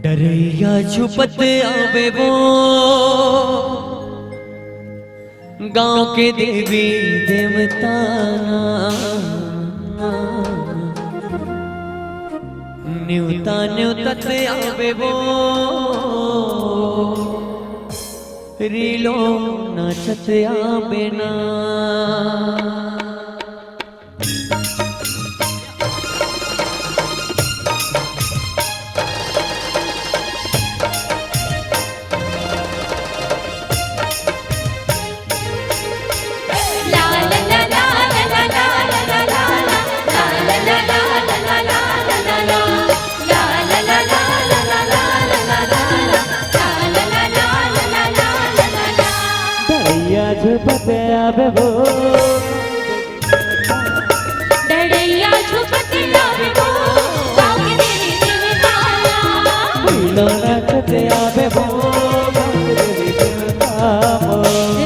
डरैया छुपत आवे वो गांव के देवी देवता न्यूता न्यूतत आवे वो रीलो नाचत आवे ना। छुपत आवे वो डरैया छुपत आवे वो गाँव के देवी देवता रीलो नाचत आवे वो गाँव के देवी देवता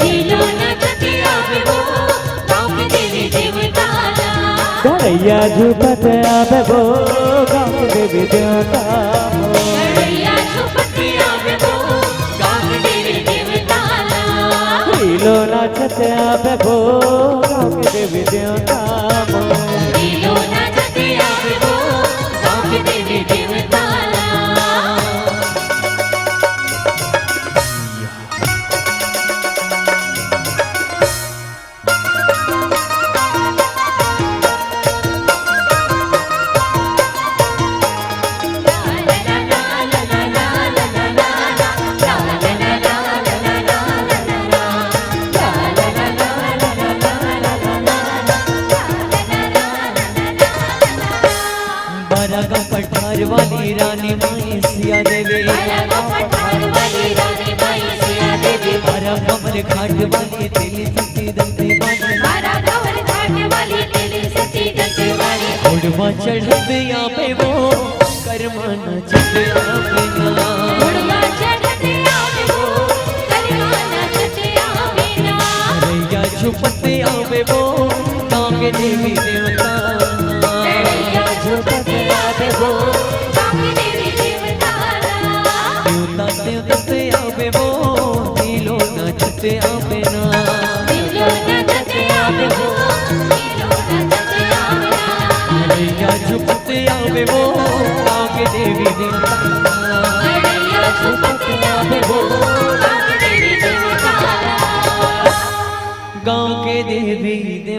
रीलो नाचत आवे वो गाँव के देवी देवता डरैया छुपत आवे वो गाँव के देवी देवता डरैया छुपत आवे वो गाँव के देवी देवता रीलो नाचत आवे वो गाँव के देवी देवता रीलो नाचत आवे वो गाँव के देवी देवता पठार वाली रानी माई सिया देवी पठार वाली रानी माई सिया देवी हरा कमर घाट वाली तेली सती दंते वाली मारा कवर घाट वाली तेरी सती दंते वाली उड़वा चढ़त आवे वो कर्मा नाचत आवे ना उड़वा चढ़त आवे वो कर्मा नाचत आवे ना डरैया छुपत आवे वो गाँव के देवी देवता डरैया छुपत आवे वो गाँव के देवी देवता न्यूता न्यूतत आवे वो नीलो नाचत आवे ना नीलो नाचत आवे वो नीलो नाचत आवे ना डरैया छुपत आवे वो गाँव के देवी देवता डरैया छुपत आवे वो गाँव के देवी देवता गाँव के देवी देवता।